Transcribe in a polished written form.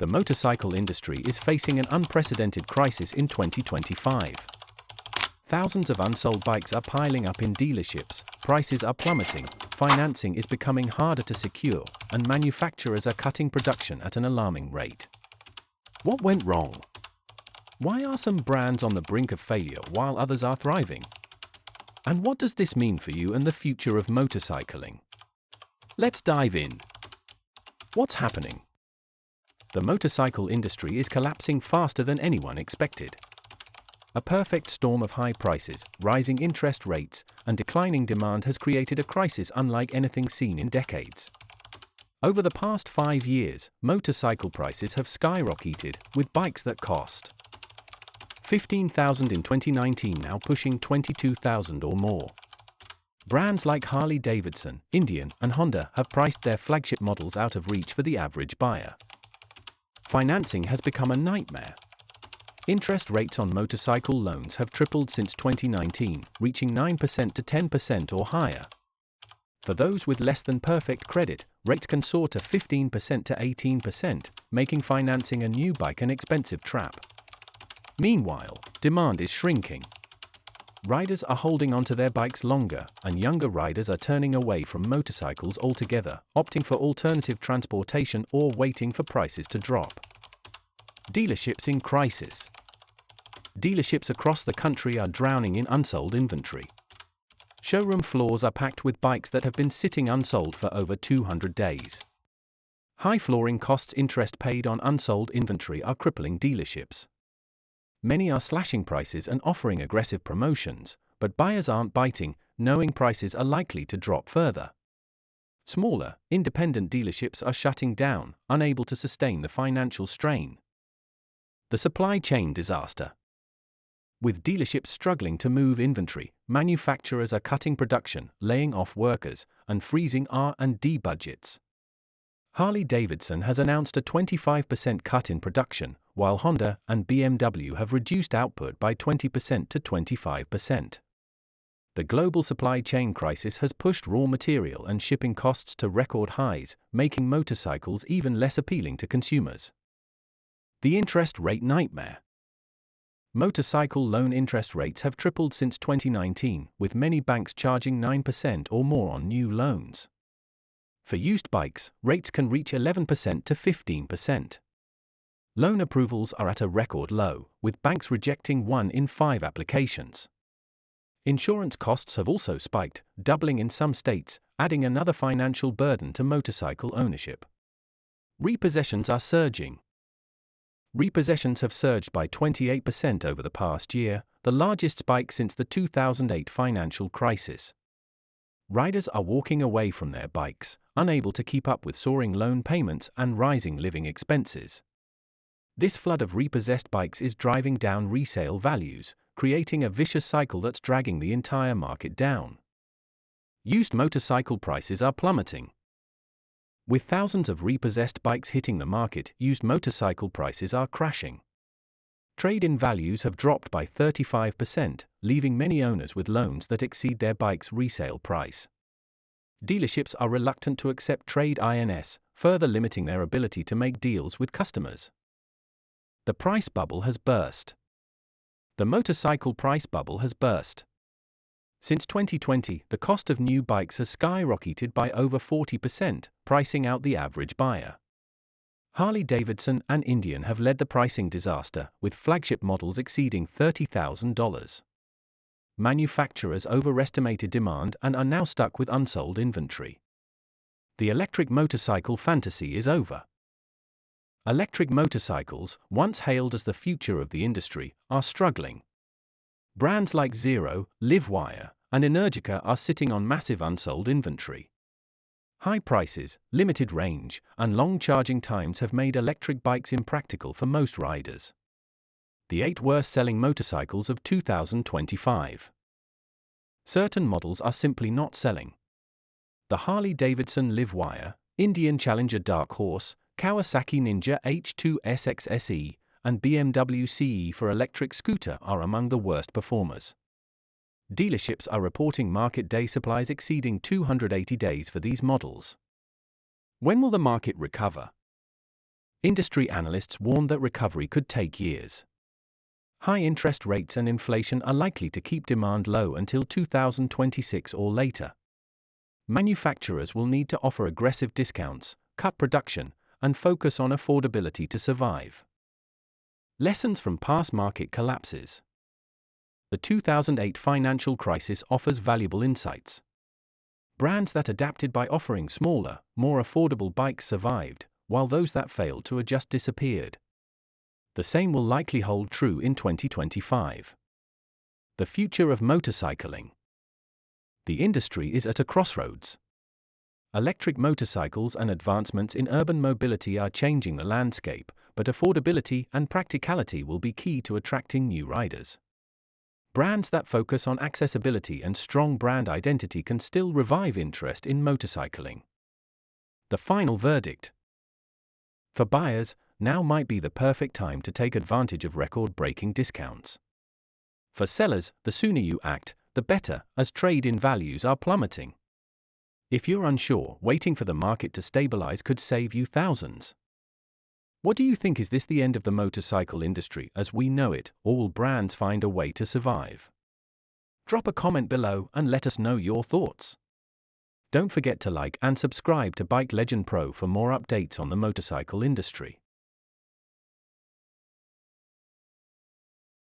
The motorcycle industry is facing an unprecedented crisis in 2025. Thousands of unsold bikes are piling up in dealerships, prices are plummeting, financing is becoming harder to secure, and manufacturers are cutting production at an alarming rate. What went wrong? Why are some brands on the brink of failure while others are thriving? And what does this mean for you and the future of motorcycling? Let's dive in. What's happening? The motorcycle industry is collapsing faster than anyone expected. A perfect storm of high prices, rising interest rates, and declining demand has created a crisis unlike anything seen in decades. Over the past 5 years, motorcycle prices have skyrocketed, with bikes that cost $15,000 in 2019 now pushing $22,000 or more. Brands like Harley, Davidson, Indian, and Honda have priced their flagship models out of reach for the average buyer. Financing has become a nightmare. Interest rates on motorcycle loans have tripled since 2019, reaching 9% to 10% or higher. For those with less than perfect credit, rates can soar to 15% to 18%, making financing a new bike an expensive trap. Meanwhile, demand is shrinking. Riders are holding onto their bikes longer, and younger riders are turning away from motorcycles altogether, opting for alternative transportation or waiting for prices to drop. Dealerships in crisis. Dealerships across the country are drowning in unsold inventory. Showroom floors are packed with bikes that have been sitting unsold for over 200 days. High flooring costs, interest paid on unsold inventory are crippling dealerships. Many are slashing prices and offering aggressive promotions, but buyers aren't biting, knowing prices are likely to drop further. Smaller, independent dealerships are shutting down, unable to sustain the financial strain. The supply chain disaster. With dealerships struggling to move inventory, manufacturers are cutting production, laying off workers, and freezing R&D budgets. Harley-Davidson has announced a 25% cut in production, while Honda and BMW have reduced output by 20% to 25%. The global supply chain crisis has pushed raw material and shipping costs to record highs, making motorcycles even less appealing to consumers. The interest rate nightmare. Motorcycle loan interest rates have tripled since 2019, with many banks charging 9% or more on new loans. For used bikes, rates can reach 11% to 15%. Loan approvals are at a record low, with banks rejecting 1 in 5 applications. Insurance costs have also spiked, doubling in some states, adding another financial burden to motorcycle ownership. Repossessions are surging. Repossessions have surged by 28% over the past year, the largest spike since the 2008 financial crisis. Riders are walking away from their bikes, unable to keep up with soaring loan payments and rising living expenses. This flood of repossessed bikes is driving down resale values, creating a vicious cycle that's dragging the entire market down. Used motorcycle prices are plummeting. With thousands of repossessed bikes hitting the market, used motorcycle prices are crashing. Trade-in values have dropped by 35%, leaving many owners with loans that exceed their bike's resale price. Dealerships are reluctant to accept trade-ins, further limiting their ability to make deals with customers. The price bubble has burst. The motorcycle price bubble has burst. Since 2020, the cost of new bikes has skyrocketed by over 40%, pricing out the average buyer. Harley-Davidson and Indian have led the pricing disaster, with flagship models exceeding $30,000. Manufacturers overestimated demand and are now stuck with unsold inventory. The electric motorcycle fantasy is over. Electric motorcycles, once hailed as the future of the industry, are struggling. Brands like Zero, Livewire, and Energica are sitting on massive unsold inventory. High prices, limited range, and long charging times have made electric bikes impractical for most riders. The 8 worst-selling motorcycles of 2025. Certain models are simply not selling. The Harley-Davidson Livewire, Indian Challenger Dark Horse, Kawasaki Ninja H2 SXSE, and BMW CE for electric scooter are among the worst performers. Dealerships are reporting market day supplies exceeding 280 days for these models. When will the market recover? Industry analysts warn that recovery could take years. High interest rates and inflation are likely to keep demand low until 2026 or later. Manufacturers will need to offer aggressive discounts, cut production, and focus on affordability to survive. Lessons from past market collapses. The 2008 financial crisis offers valuable insights. Brands that adapted by offering smaller, more affordable bikes survived, while those that failed to adjust disappeared. The same will likely hold true in 2025. The future of motorcycling. The industry is at a crossroads. Electric motorcycles and advancements in urban mobility are changing the landscape, but affordability and practicality will be key to attracting new riders. Brands that focus on accessibility and strong brand identity can still revive interest in motorcycling. The final verdict. For buyers, now might be the perfect time to take advantage of record-breaking discounts. For sellers, the sooner you act, the better, as trade-in values are plummeting. If you're unsure, waiting for the market to stabilize could save you thousands. What do you think? Is this the end of the motorcycle industry as we know it, or will brands find a way to survive? Drop a comment below and let us know your thoughts. Don't forget to like and subscribe to Bike Legend Pro for more updates on the motorcycle industry.